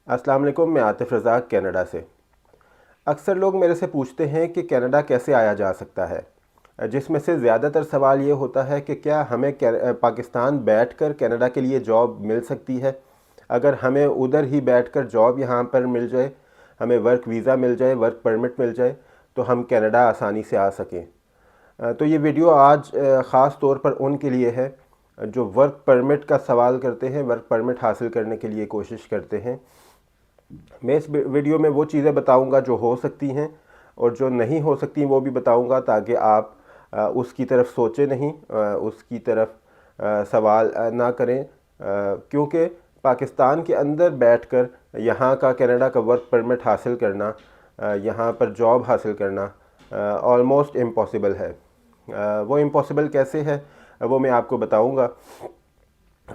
अस्सलाम वालेकुम, मैं आतिफ़ रज़ाक कनाडा से। अक्सर लोग मेरे से पूछते हैं कि कनाडा कैसे आया जा सकता है, जिसमें से ज़्यादातर सवाल ये होता है कि क्या हमें पाकिस्तान बैठकर कनाडा के लिए जॉब मिल सकती है। अगर हमें उधर ही बैठकर जॉब यहाँ पर मिल जाए, हमें वर्क वीज़ा मिल जाए, वर्क परमिट मिल जाए, तो हम कनाडा आसानी से आ सकें। तो ये वीडियो आज ख़ास तौर पर उनके लिए है जो वर्क परमिट का सवाल करते हैं, वर्क परमिट हासिल करने के लिए कोशिश करते हैं। मैं इस वीडियो में वो चीज़ें बताऊंगा जो हो सकती हैं, और जो नहीं हो सकती वो भी बताऊंगा, ताकि आप उसकी तरफ सोचें नहीं, उसकी तरफ सवाल ना करें, क्योंकि पाकिस्तान के अंदर बैठकर यहाँ का कनाडा का वर्क परमिट हासिल करना, यहाँ पर जॉब हासिल करना ऑलमोस्ट इम्पॉसिबल है। वो इम्पॉसिबल कैसे है वो मैं आपको बताऊंगा।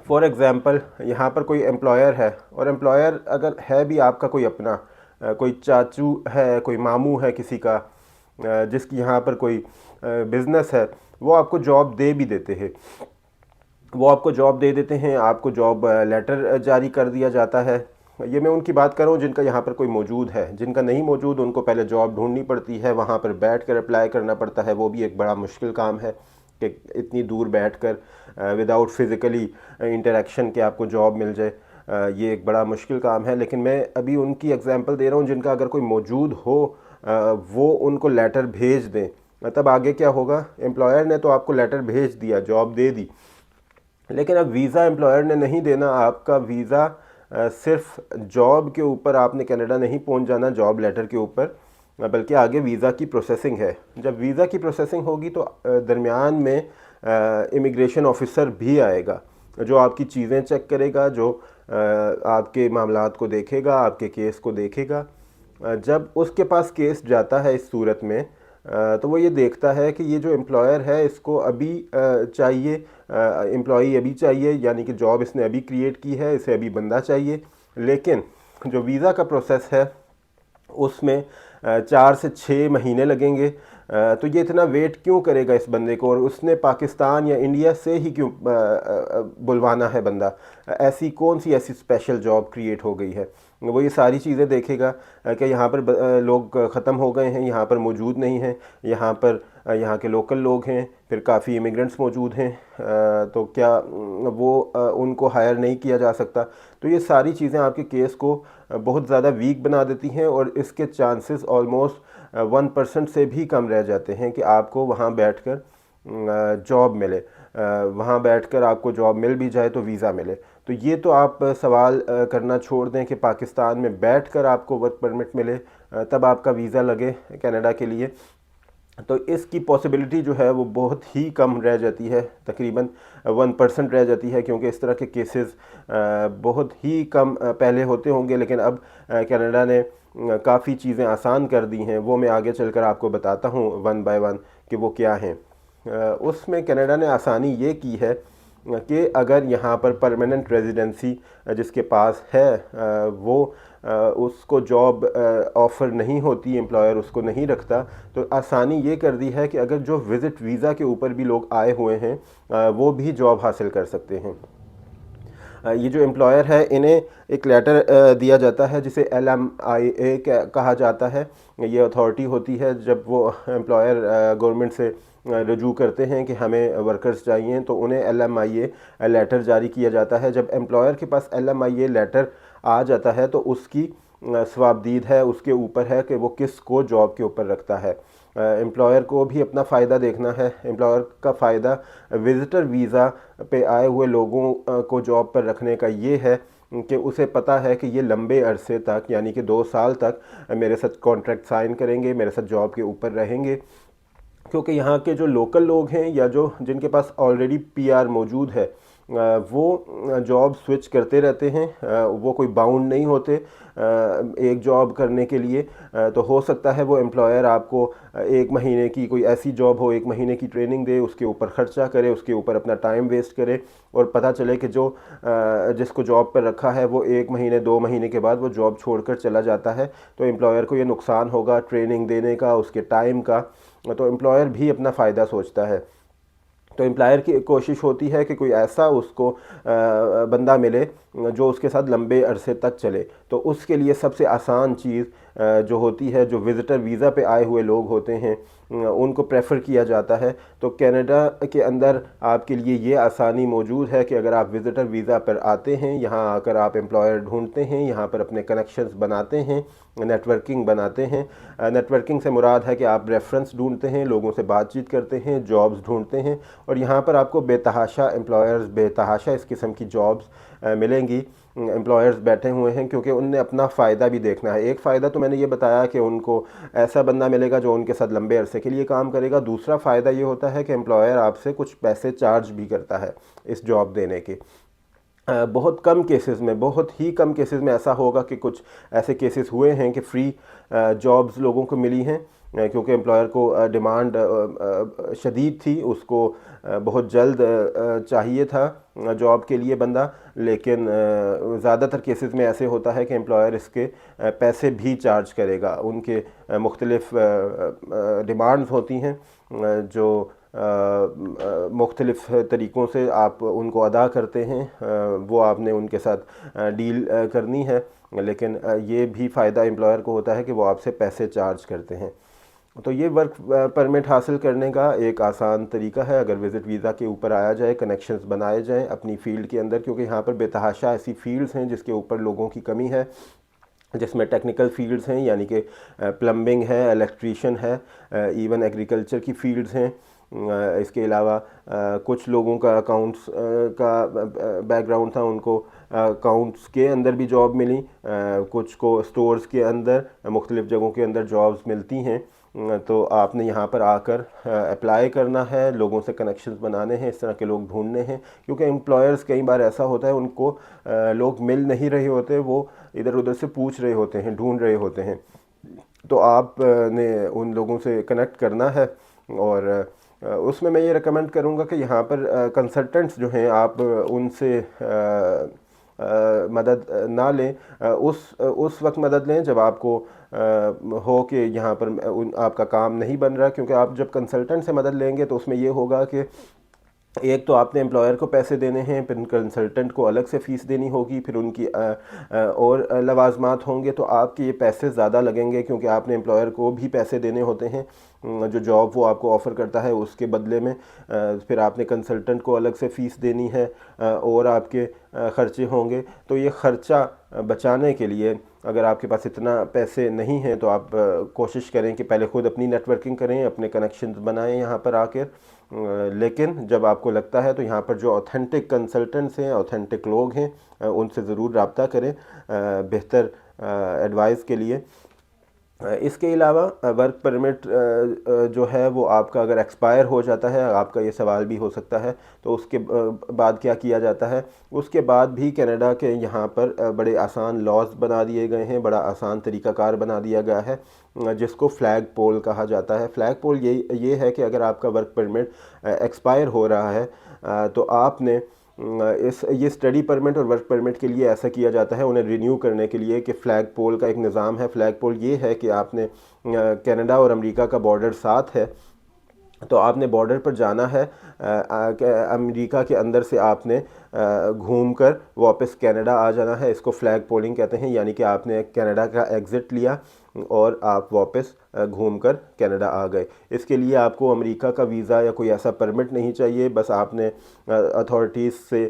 फॉर एग्ज़ाम्पल, यहाँ पर कोई एम्प्लॉयर है, और एम्प्लॉयर अगर है भी आपका कोई अपना, कोई चाचू है, कोई मामू है किसी का, जिसकी यहाँ पर कोई बिज़नेस है, वो आपको जॉब दे भी देते हैं। वो आपको जॉब दे देते हैं, आपको जॉब लेटर जारी कर दिया जाता है। ये मैं उनकी बात कर रहा हूँ जिनका यहाँ पर कोई मौजूद है। जिनका नहीं मौजूद, उनको पहले जॉब ढूंढनी पड़ती है, वहाँ पर बैठ कर अप्लाई करना पड़ता है। वो भी एक बड़ा मुश्किल काम है कि इतनी दूर बैठकर विदाउट फिज़िकली इंटरेक्शन के आपको जॉब मिल जाए। ये एक बड़ा मुश्किल काम है। लेकिन मैं अभी उनकी एग्जांपल दे रहा हूँ जिनका अगर कोई मौजूद हो, वो उनको लेटर भेज दें। तब आगे क्या होगा? एम्प्लॉयर ने तो आपको लेटर भेज दिया, जॉब दे दी, लेकिन अब वीज़ा एम्प्लॉयर ने नहीं देना। आपका वीज़ा सिर्फ जॉब के ऊपर, आपने कनाडा नहीं पहुंच जाना जॉब लेटर के ऊपर, बल्कि आगे वीज़ा की प्रोसेसिंग है। जब वीज़ा की प्रोसेसिंग होगी तो दरमियान में इमिग्रेशन ऑफिसर भी आएगा, जो आपकी चीज़ें चेक करेगा, जो आपके मामलात को देखेगा, आपके केस को देखेगा। जब उसके पास केस जाता है इस सूरत में, तो वो ये देखता है कि ये जो एम्प्लॉयर है इसको अभी चाहिए, एम्प्लॉई अभी चाहिए, यानी कि जॉब इसने अभी क्रिएट की है, इसे अभी बंदा चाहिए। लेकिन जो वीज़ा का प्रोसेस है उसमें 4 से 6 महीने लगेंगे। तो ये इतना वेट क्यों करेगा इस बंदे को, और उसने पाकिस्तान या इंडिया से ही क्यों बुलवाना है बंदा? ऐसी कौन सी ऐसी स्पेशल जॉब क्रिएट हो गई है? वो ये सारी चीज़ें देखेगा कि यहाँ पर लोग ख़त्म हो गए हैं, यहाँ पर मौजूद नहीं हैं, यहाँ पर यहाँ के लोकल लोग हैं, फिर काफ़ी इमिग्रेंट्स मौजूद हैं, तो क्या वो उनको हायर नहीं किया जा सकता? तो ये सारी चीज़ें आपके केस को बहुत ज़्यादा वीक बना देती हैं, और इसके चांसेस ऑलमोस्ट 1% से भी कम रह जाते हैं कि आपको वहाँ बैठकर जॉब मिले, वहाँ बैठकर आपको जॉब मिल भी जाए तो वीज़ा मिले। तो ये तो आप सवाल करना छोड़ दें कि पाकिस्तान में बैठकर आपको वर्क परमिट मिले, तब आपका वीज़ा लगे कनाडा के लिए। तो इसकी पॉसिबिलिटी जो है वो बहुत ही कम रह जाती है, तकरीबन 1% रह जाती है, क्योंकि इस तरह के केसेस बहुत ही कम पहले होते होंगे। लेकिन अब कनाडा ने काफ़ी चीज़ें आसान कर दी हैं। वो मैं आगे चलकर आपको बताता हूँ वन बाय वन कि वो क्या हैं। उसमें कनाडा ने आसानी ये की है कि अगर यहाँ पर परमानेंट रेजिडेंसी जिसके पास है, वो उसको जॉब ऑफ़र नहीं होती, एम्प्लॉयर उसको नहीं रखता, तो आसानी ये कर दी है कि अगर जो विज़िट वीज़ा के ऊपर भी लोग आए हुए हैं, वो भी जॉब हासिल कर सकते हैं। ये जो एम्प्लॉयर है, इन्हें एक लेटर दिया जाता है जिसे LMIA कहा जाता है। ये अथॉरिटी होती है जब वो एम्प्लॉयर गवर्नमेंट से रजू करते हैं कि हमें वर्कर्स चाहिए, तो उन्हें LMIA लेटर जारी किया जाता है। जब एम्प्लॉयर के पास LMIA लेटर आ जाता है तो उसकी स्वाबदीद है, उसके ऊपर है कि वो किस को जॉब के ऊपर रखता है। एम्प्लॉयर को भी अपना फ़ायदा देखना है। एम्प्लॉयर का फ़ायदा विज़िटर वीज़ा पे आए हुए लोगों को जॉब पर रखने का ये है कि उसे पता है कि ये लंबे अरसे तक, यानी कि 2 साल तक मेरे साथ कॉन्ट्रैक्ट साइन करेंगे, मेरे साथ जॉब के ऊपर रहेंगे। क्योंकि यहाँ के जो लोकल लोग हैं या जो जिनके पास ऑलरेडी PR मौजूद है, वो जॉब स्विच करते रहते हैं, वो कोई बाउंड नहीं होते एक जॉब करने के लिए। तो हो सकता है वो एम्प्लॉयर आपको 1 महीने की कोई ऐसी जॉब हो, 1 महीने की ट्रेनिंग दे, उसके ऊपर ख़र्चा करे, उसके ऊपर अपना टाइम वेस्ट करे, और पता चले कि जो जिसको जॉब पर रखा है वो 1 महीने 2 महीने के बाद वो जॉब छोड़कर चला जाता है। तो एम्प्लॉयर को ये नुकसान होगा ट्रेनिंग देने का, उसके टाइम का। तो एम्प्लॉयर भी अपना फ़ायदा सोचता है। तो एम्प्लॉयर की कोशिश होती है कि कोई ऐसा उसको बंदा मिले जो उसके साथ लंबे अरसे तक चले। तो उसके लिए सबसे आसान चीज़ जो होती है, जो विज़िटर वीज़ा पे आए हुए लोग होते हैं उनको प्रेफर किया जाता है। तो कनाडा के अंदर आपके लिए ये आसानी मौजूद है कि अगर आप विज़िटर वीज़ा पर आते हैं, यहाँ आकर आप एम्प्लॉयर ढूंढते हैं, यहाँ पर अपने कनेक्शंस बनाते हैं, नेटवर्किंग बनाते हैं। नेटवर्किंग से मुराद है कि आप रेफरेंस ढूंढते हैं, लोगों से बातचीत करते हैं, जॉब्स ढूंढते हैं, और यहाँ पर आपको बेतहाशा एम्प्लॉयर्स, बेतहाशा इस किस्म की जॉब्स मिलेंगी। एम्प्लॉयर्स बैठे हुए हैं क्योंकि उनने अपना फ़ायदा भी देखना है। एक फ़ायदा तो मैंने ये बताया कि उनको ऐसा बंदा मिलेगा जो उनके साथ लंबे अरसे के लिए काम करेगा। दूसरा फ़ायदा ये होता है कि एम्प्लॉयर आपसे कुछ पैसे चार्ज भी करता है इस जॉब देने के। बहुत कम केसेस में, बहुत ही कम केसेस में ऐसा होगा कि कुछ ऐसे केसेस हुए हैं कि फ्री जॉब्स लोगों को मिली हैं, क्योंकि एम्प्लॉयर को डिमांड शदीद थी, उसको बहुत जल्द चाहिए था जॉब के लिए बंदा। लेकिन ज़्यादातर केसेस में ऐसे होता है कि एम्प्लॉयर इसके पैसे भी चार्ज करेगा। उनके मुख्तलिफ़ डिमांड्स होती हैं जो मुख्तलिफ़ तरीक़ों से आप उनको अदा करते हैं, वो आपने उनके साथ डील करनी है। लेकिन ये भी फ़ायदा एम्प्लॉयर को होता है कि वो आपसे पैसे चार्ज करते हैं। तो ये वर्क परमिट हासिल करने का एक आसान तरीका है, अगर विज़िट वीज़ा के ऊपर आया जाए, कनेक्शंस बनाए जाएं अपनी फ़ील्ड के अंदर, क्योंकि यहाँ पर बेतहाशा ऐसी फ़ील्ड्स हैं जिसके ऊपर लोगों की कमी है, जिसमें टेक्निकल फील्ड्स हैं, यानी कि प्लम्बिंग है, इलेक्ट्रीशियन है, इवन एग्रीकल्चर की फील्ड्स हैं। इसके अलावा कुछ लोगों का अकाउंट्स का बैकग्राउंड था, उनको अकाउंट्स के अंदर भी जॉब मिली, कुछ को स्टोर्स के अंदर, मुख्तलिफ़ जगहों के अंदर जॉब्स मिलती हैं। तो आपने यहाँ पर आकर अप्लाई करना है, लोगों से कनेक्शंस बनाने हैं, इस तरह के लोग ढूंढने हैं, क्योंकि एम्प्लॉयर्स कई बार ऐसा होता है उनको लोग मिल नहीं रहे होते, वो इधर उधर से पूछ रहे होते हैं, ढूंढ रहे होते हैं। तो आप ने उन लोगों से कनेक्ट करना है, और उसमें मैं ये रेकमेंड करूँगा कि यहाँ पर कंसल्टेंट्स जो हैं आप उनसे मदद ना लें। उस वक्त मदद लें जब आपको हो कि यहाँ पर आपका काम नहीं बन रहा, क्योंकि आप जब कंसल्टेंट से मदद लेंगे तो उसमें ये होगा कि एक तो आपने एम्प्लॉयर को पैसे देने हैं, फिर कंसल्टेंट को अलग से फ़ीस देनी होगी, फिर उनकी और लवाजमात होंगे, तो आपके ये पैसे ज़्यादा लगेंगे, क्योंकि आपने एम्प्लॉयर को भी पैसे देने होते हैं जो जॉब वो आपको ऑफ़र करता है उसके बदले में। फिर आपने कंसल्टेंट को अलग से फ़ीस देनी है, और आपके ख़र्चे होंगे। तो ये ख़र्चा बचाने के लिए अगर आपके पास इतना पैसे नहीं हैं तो आप कोशिश करें कि पहले ख़ुद अपनी नेटवर्किंग करें, अपने कनेक्शंस बनाएं यहाँ पर आकर। लेकिन जब आपको लगता है तो यहाँ पर जो ऑथेंटिक कंसल्टेंट्स हैं, ऑथेंटिक लोग हैं, उनसे ज़रूर रब्ता करें बेहतर एडवाइस के लिए। इसके अलावा वर्क परमिट जो है वो आपका अगर एक्सपायर हो जाता है, आपका ये सवाल भी हो सकता है, तो उसके बाद क्या किया जाता है। उसके बाद भी कनाडा के यहाँ पर बड़े आसान लॉज बना दिए गए हैं, बड़ा आसान तरीक़ाकार बना दिया गया है, जिसको फ्लैग पोल कहा जाता है। फ्लैग पोल ये है कि अगर आपका वर्क परमिट एक्सपायर हो रहा है तो आपने ये स्टडी परमिट और वर्क परमिट के लिए ऐसा किया जाता है, उन्हें रिन्यू करने के लिए, कि फ़्लैग पोल का एक निज़ाम है। फ़्लैग पोल ये है कि आपने कनाडा और अमेरिका का बॉर्डर साथ है, तो आपने बॉर्डर पर जाना है, अमेरिका के अंदर से आपने घूमकर वापस कनाडा आ जाना है। इसको फ्लैग पोलिंग कहते हैं, यानी कि आपने कनाडा का एग्ज़िट लिया और आप वापस घूमकर कनाडा आ गए। इसके लिए आपको अमेरिका का वीज़ा या कोई ऐसा परमिट नहीं चाहिए, बस आपने अथॉरिटीज़ से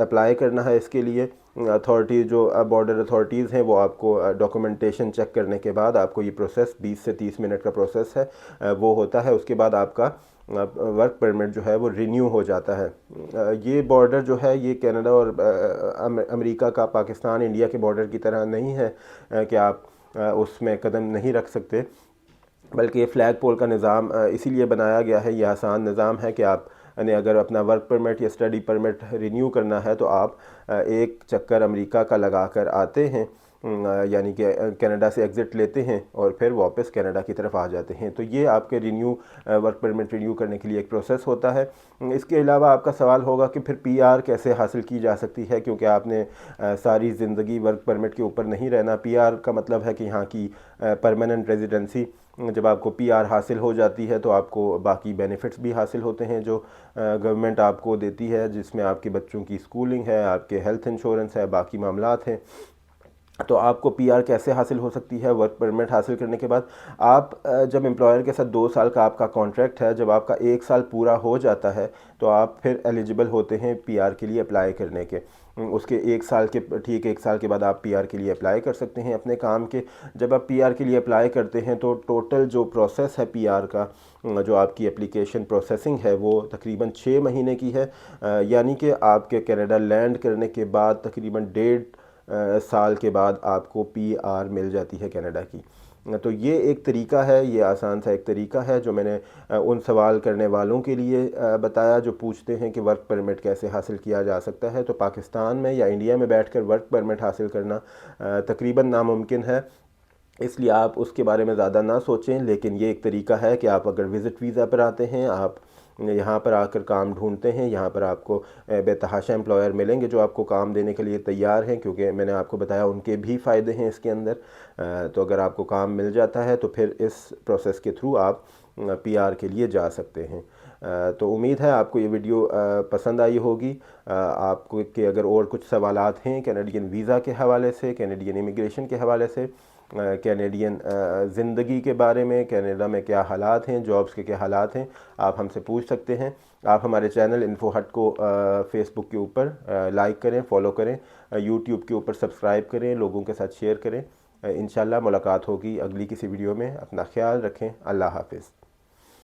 अप्लाई करना है। इसके लिए अथॉरिटीज़ जो बॉर्डर अथॉरिटीज़ हैं वो आपको डॉक्यूमेंटेशन चेक करने के बाद, आपको ये प्रोसेस 20 से 30 मिनट का प्रोसेस है वो होता है। उसके बाद आपका वर्क परमिट जो है वो रिन्यू हो जाता है। ये बॉर्डर जो है ये कनाडा और अमेरिका का, पाकिस्तान इंडिया के बॉर्डर की तरह नहीं है कि आप उसमें कदम नहीं रख सकते, बल्कि ये फ़्लैग पोल का निज़ाम इसीलिए बनाया गया है, ये आसान निज़ाम है कि आप ने अगर अपना वर्क परमिट या स्टडी परमिट रिन्यू करना है तो आप एक चक्कर अमेरिका का लगा कर आते हैं, यानी कि कनाडा से एग्ज़िट लेते हैं और फिर वापस कनाडा की तरफ आ जाते हैं। तो ये आपके वर्क परमिट रिन्यू करने के लिए एक प्रोसेस होता है। इसके अलावा आपका सवाल होगा कि फिर पीआर कैसे हासिल की जा सकती है, क्योंकि आपने सारी ज़िंदगी वर्क परमिट के ऊपर नहीं रहना। पीआर का मतलब है कि यहाँ की परमानेंट रेजिडेंसी जब आपको पीआर हासिल हो जाती है तो आपको बाकी बेनिफिट्स भी हासिल होते हैं जो गवर्नमेंट आपको देती है, जिसमें आपके बच्चों की स्कूलिंग है, आपके हेल्थ इंश्योरेंस है, बाकी मामलात हैं। तो आपको पीआर कैसे हासिल हो सकती है? वर्क परमिट हासिल करने के बाद आप जब एम्प्लॉयर के साथ 2 साल का आपका कॉन्ट्रैक्ट है, जब आपका 1 साल पूरा हो जाता है तो आप फिर एलिजिबल होते हैं पीआर के लिए अप्लाई करने के। उसके 1 साल के ठीक 1 साल के बाद आप पीआर के लिए अप्लाई कर सकते हैं अपने काम के। जब आप पीआर के लिए अप्लाई करते हैं तो टोटल जो प्रोसेस है पीआर का, जो आपकी एप्लीकेशन प्रोसेसिंग है वो तकरीबन 6 महीने की है। यानी कि आपके कनाडा लैंड करने के बाद तकरीबन 1.5 साल के बाद आपको पीआर मिल जाती है कनाडा की। तो ये एक तरीका है, ये आसान सा एक तरीका है जो मैंने उन सवाल करने वालों के लिए बताया जो पूछते हैं कि वर्क परमिट कैसे हासिल किया जा सकता है। तो पाकिस्तान में या इंडिया में बैठकर वर्क परमिट हासिल करना तकरीबन नामुमकिन है, इसलिए आप उसके बारे में ज़्यादा ना सोचें। लेकिन ये एक तरीका है कि आप अगर विज़िट वीज़ा पर आते हैं, आप यहाँ पर आकर काम ढूंढते हैं, यहाँ पर आपको बेतहाशा एम्प्लॉयर मिलेंगे जो आपको काम देने के लिए तैयार हैं, क्योंकि मैंने आपको बताया उनके भी फ़ायदे हैं इसके अंदर। तो अगर आपको काम मिल जाता है तो फिर इस प्रोसेस के थ्रू आप पीआर के लिए जा सकते हैं। तो उम्मीद है आपको ये वीडियो पसंद आई होगी। आपको कि अगर और कुछ सवालात हैं कैनेडियन वीज़ा के हवाले से, कैनेडियन इमिग्रेशन के हवाले से, कैनेडियन ज़िंदगी के बारे में, कनाडा में क्या हालात हैं, जॉब्स के क्या हालात हैं, आप हमसे पूछ सकते हैं। आप हमारे चैनल इन्फो हट को फेसबुक के ऊपर लाइक करें, फॉलो करें, यूट्यूब के ऊपर सब्सक्राइब करें, लोगों के साथ शेयर करें। इंशाल्लाह मुलाकात होगी अगली किसी वीडियो में। अपना ख्याल रखें। अल्लाह हाफिज़।